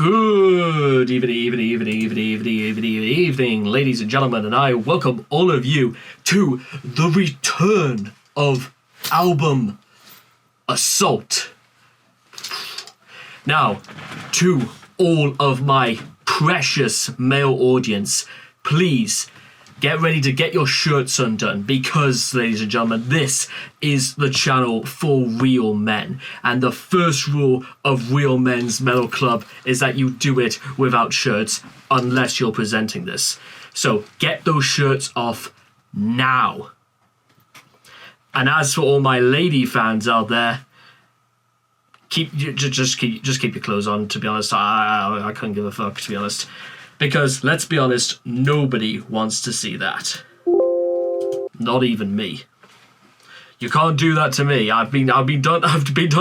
Good evening, ladies and gentlemen, and I welcome all of you to the return of Album Assault. Now, to all of my precious male audience, please get ready to get your shirts undone because, ladies and gentlemen, this is the channel for real men. And the first rule of Real Men's Metal Club is that you do it without shirts unless you're presenting this. So get those shirts off now. And as for all my lady fans out there, just keep your clothes on, to be honest. I couldn't give a fuck, to be honest. Because, let's be honest, nobody wants to see that. Not even me. You can't do that to me. I've been done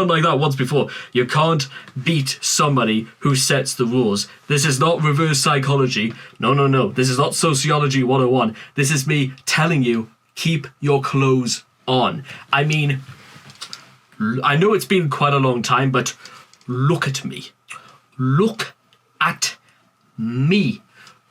like that once before. You can't beat somebody who sets the rules. This is not reverse psychology. No. This is not sociology 101. This is me telling you, keep your clothes on. I mean, I know it's been quite a long time, but look at me. Look at me.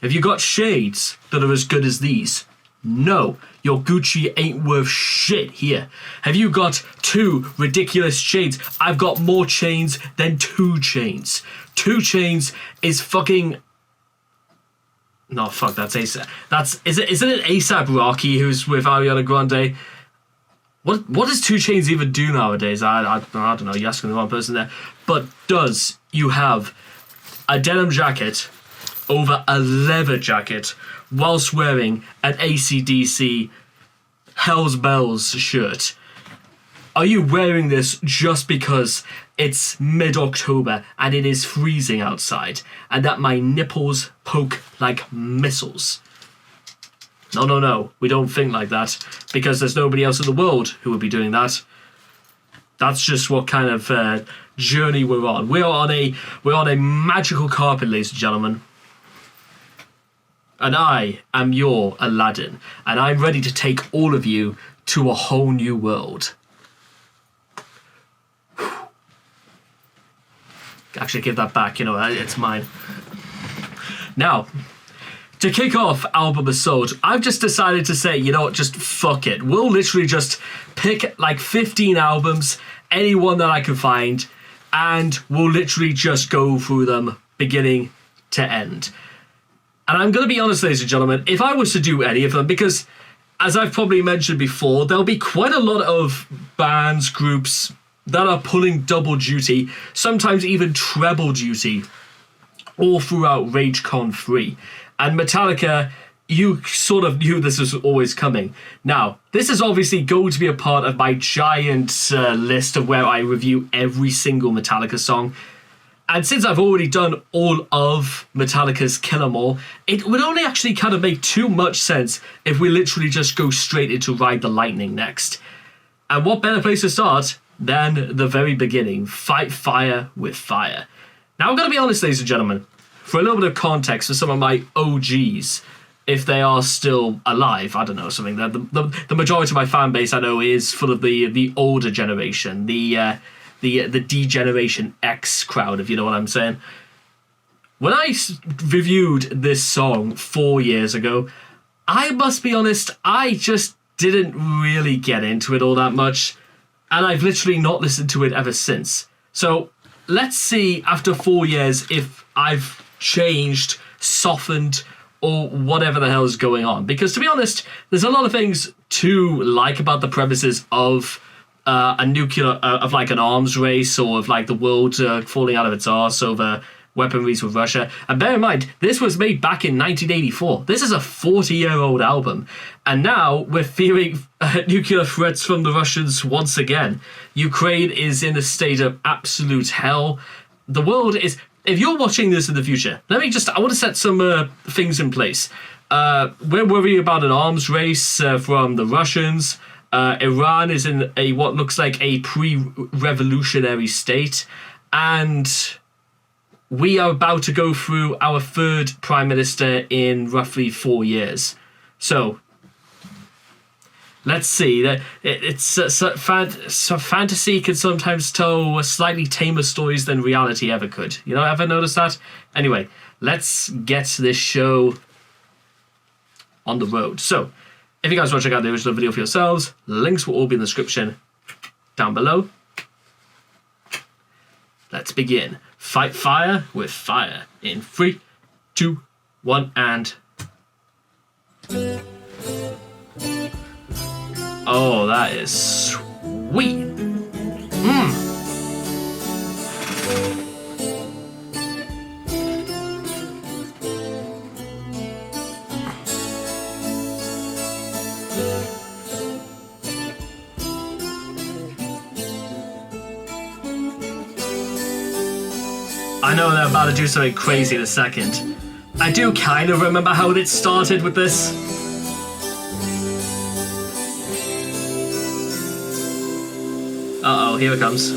Have you got shades that are as good as these? No, your Gucci ain't worth shit here. Have you got two ridiculous shades? I've got more chains than 2 chains. 2 chains is fucking... No, fuck, that's ASAP. Isn't it ASAP Rocky who's with Ariana Grande? What does 2 chains even do nowadays? I don't know, you're asking the wrong person there. But does you have a denim jacket over a leather jacket whilst wearing an AC/DC Hell's Bells shirt? Are you wearing this just because it's mid-October and it is freezing outside and that my nipples poke like missiles? No, we don't think like that because there's nobody else in the world who would be doing that. That's just what kind of journey we're on. We're on a magical carpet, ladies and gentlemen. And I am your Aladdin, and I'm ready to take all of you to a whole new world. Actually, give that back, it's mine. Now, to kick off Album Assault, I've just decided to say, just fuck it. We'll literally just pick like 15 albums, any one that I can find, and we'll literally just go through them beginning to end. And I'm going to be honest, ladies and gentlemen, if I was to do any of them, because as I've probably mentioned before, there'll be quite a lot of bands, groups that are pulling double duty, sometimes even treble duty, all throughout RageCon 3. And Metallica, you sort of knew this was always coming. Now, this is obviously going to be a part of my giant list of where I review every single Metallica song. And since I've already done all of Metallica's Kill 'Em All, it would only actually kind of make too much sense if we literally just go straight into Ride the Lightning next. And what better place to start than the very beginning, Fight Fire with Fire. Now, I'm going to be honest, ladies and gentlemen, for a little bit of context for some of my OGs, if they are still alive, I don't know, something that the majority of my fan base I know is full of the older generation, the D-Generation X crowd, if you know what I'm saying. When I reviewed this song 4 years ago, I must be honest, I just didn't really get into it all that much, and I've literally not listened to it ever since. So let's see, after 4 years, if I've changed, softened, or whatever the hell is going on. Because to be honest, there's a lot of things to like about the premises of a nuclear, of like an arms race, or of like the world falling out of its arse over weaponries with Russia. And bear in mind, this was made back in 1984. This is a 40-year-old album. And now we're fearing nuclear threats from the Russians once again. Ukraine is in a state of absolute hell. The world is... If you're watching this in the future, I want to set some things in place. We're worrying about an arms race from the Russians. Iran is in what looks like a pre-revolutionary state. And we are about to go through our 3rd Prime Minister in roughly 4 years. So, Let's see. Fantasy can sometimes tell slightly tamer stories than reality ever could. You know, ever notice that? Anyway, let's get this show on the road. So, if you guys want to check out the original video for yourselves, links will all be in the description down below. Let's begin. Fight fire with fire. In 3, 2, 1, and... Oh, that is sweet. I know they're about to do something crazy in a second. I do kind of remember how it started with this. Uh-oh, here it comes.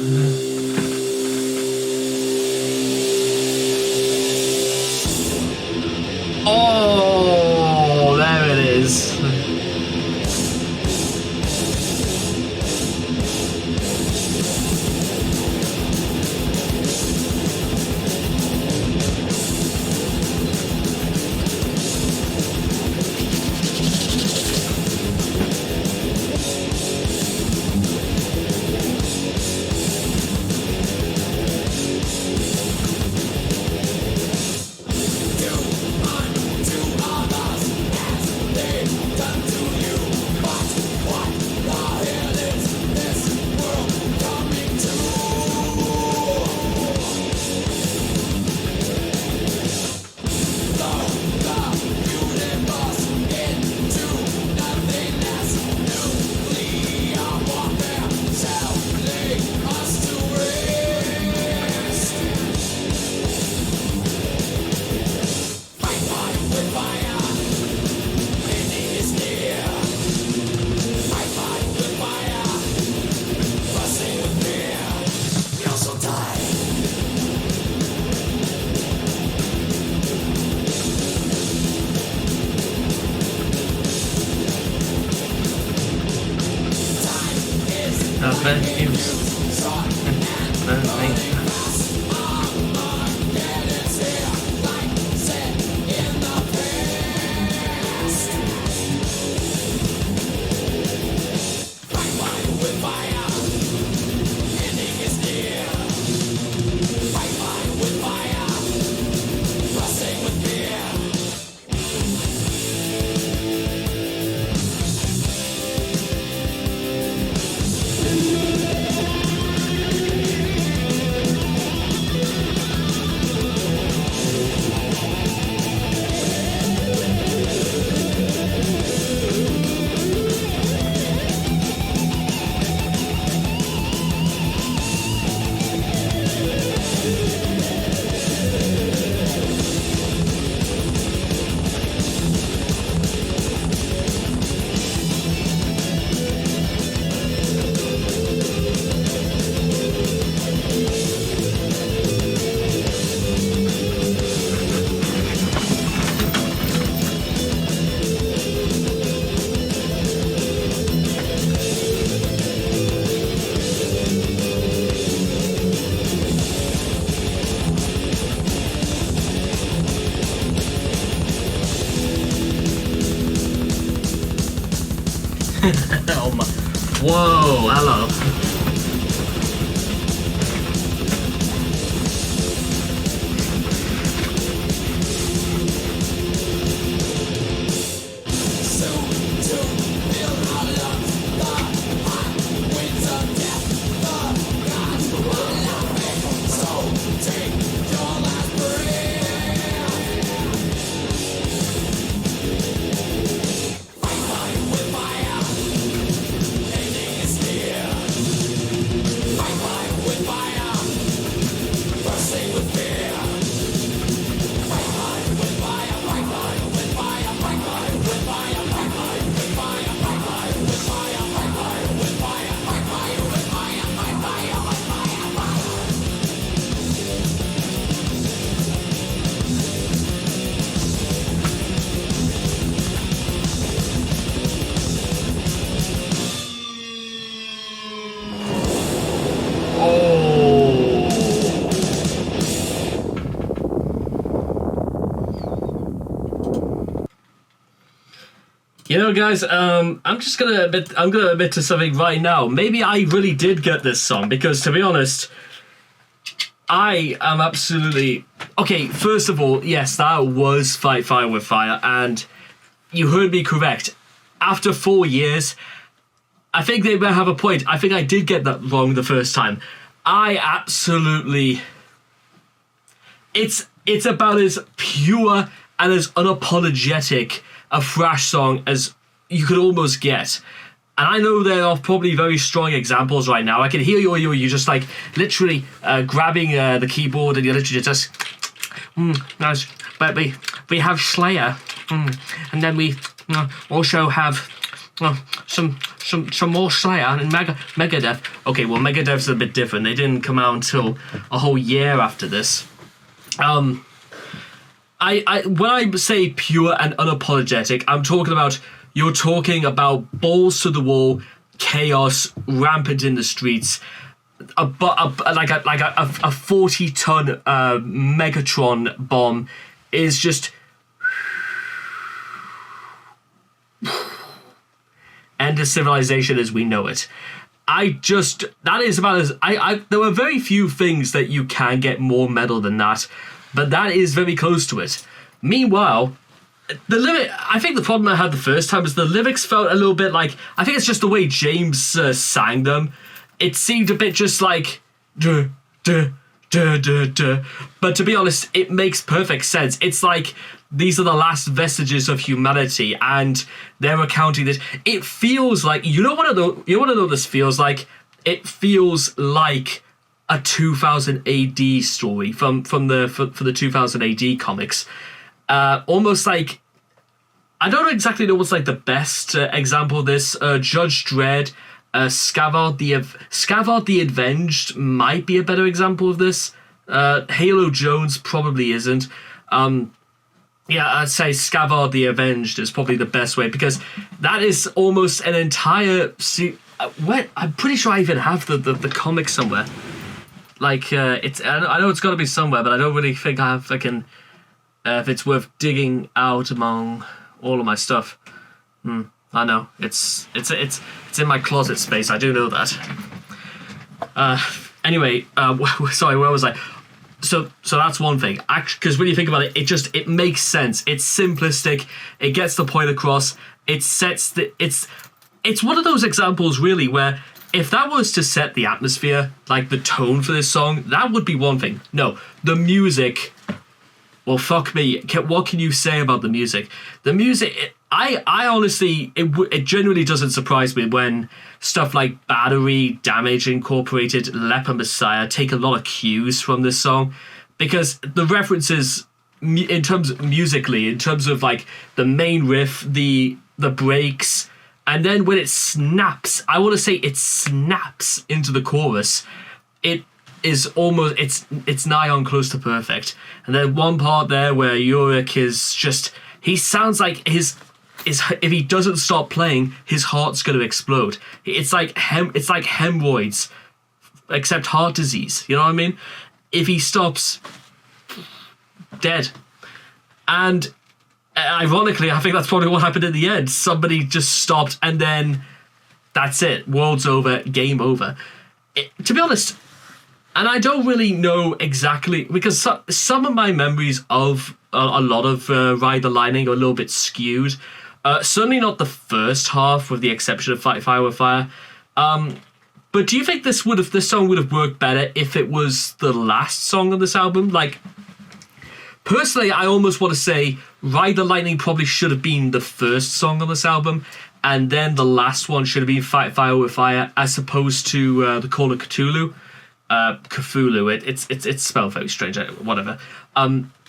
Oh, there it is. Oh my. Whoa, hello. You know, guys, I'm gonna admit to something right now. Maybe I really did get this song because, to be honest, I am absolutely okay. First of all, yes, that was Fight Fire with Fire, and you heard me correct. After 4 years, I think they may have a point. I think I did get that wrong the first time. I absolutely. It's about as pure and as unapologetic a thrash song as you could almost get. And I know there are probably very strong examples right now. I can hear you just like literally grabbing the keyboard and you're literally just, nice. But we have Slayer, and then we also have some more Slayer and Megadeth. Okay, well Megadeth's a bit different. They didn't come out until a whole year after this. When I say pure and unapologetic, I'm talking about balls to the wall, chaos rampant in the streets, like a 40-ton Megatron bomb is just end of civilization as we know it. That is about as there are very few things that you can get more metal than that, but that is very close to it. Meanwhile, I think the problem I had the first time is the lyrics felt a little bit like, I think it's just the way James sang them. It seemed a bit just like, duh, duh, duh, duh, duh. But to be honest, it makes perfect sense. It's like, these are the last vestiges of humanity, and they're recounting this. It feels like, you know what I know this feels like? It feels like a 2000 AD story from the 2000 AD comics. Almost like, I don't exactly know what's like the best example of this. Judge Dredd, Scavard the Avenged might be a better example of this. Halo Jones probably isn't. Yeah, I'd say Scavard the Avenged is probably the best way, because that is almost an entire... I'm pretty sure I even have the comic somewhere. Like, I know it's got to be somewhere, but I don't really think I can... if it's worth digging out among all of my stuff. I know. It's in my closet space, I do know that. Anyway, sorry, where was I? So that's one thing. Because when you think about it, it makes sense. It's simplistic. It gets the point across. It's one of those examples really where if that was to set the atmosphere, like the tone for this song, that would be one thing. No, the music. Well, fuck me. What can you say about the music? The music. I honestly, it genuinely doesn't surprise me when stuff like Battery, Damage Incorporated, Leper Messiah take a lot of cues from this song, because the references in terms of musically, in terms of like the main riff, the breaks, and then when it snaps, I want to say it snaps into the chorus. It is almost, it's nigh on close to perfect. And then one part there where Yorick is just, he sounds like if he doesn't stop playing, his heart's going to explode. It's like hemorrhoids, except heart disease. You know what I mean? If he stops, dead. And ironically, I think that's probably what happened in the end. Somebody just stopped, and then that's it. World's over. Game over. To be honest, and I don't really know exactly, because some of my memories of a lot of Ride the Lightning are a little bit skewed. Certainly not the first half, with the exception of Fight Fire with Fire. But do you think this song would have worked better if it was the last song on this album? Like, personally, I almost want to say Ride the Lightning probably should have been the first song on this album, and then the last one should have been Fight Fire with Fire, as opposed to the Call of Cthulhu. Cthulhu. It's spelled very strange. Whatever.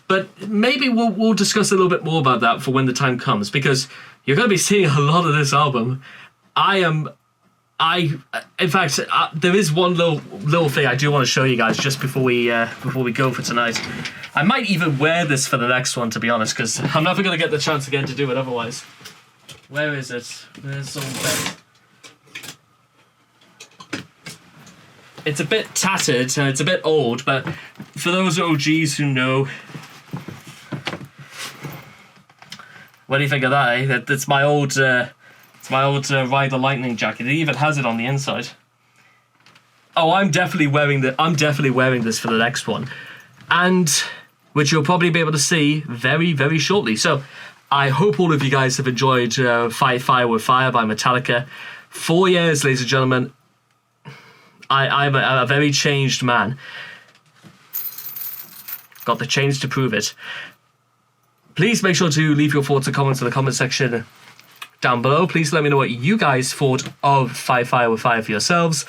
But maybe we'll discuss a little bit more about that for when the time comes, because you're going to be seeing a lot of this album. In fact, there is one little thing I do want to show you guys just before we go for tonight. I might even wear this for the next one, to be honest, because I'm never going to get the chance again to do it otherwise. Where is it? Where's all that? It's a bit tattered and it's a bit old, but for those OGs who know, What do you think of that? Eh? It's my old Ride the Lightning jacket. It even has it on the inside. Oh, I'm definitely wearing this for the next one, and which you'll probably be able to see very, very shortly. So, I hope all of you guys have enjoyed Fight Fire with Fire by Metallica. 4 years, ladies and gentlemen. I'm a very changed man. Got the change to prove it. Please make sure to leave your thoughts and comments in the comment section down below. Please let me know what you guys thought of Fight Fire with Fire for yourselves.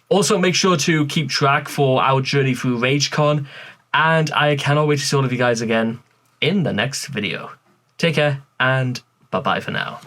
Also, make sure to keep track for our journey through RageCon. And I cannot wait to see all of you guys again in the next video. Take care, and bye-bye for now.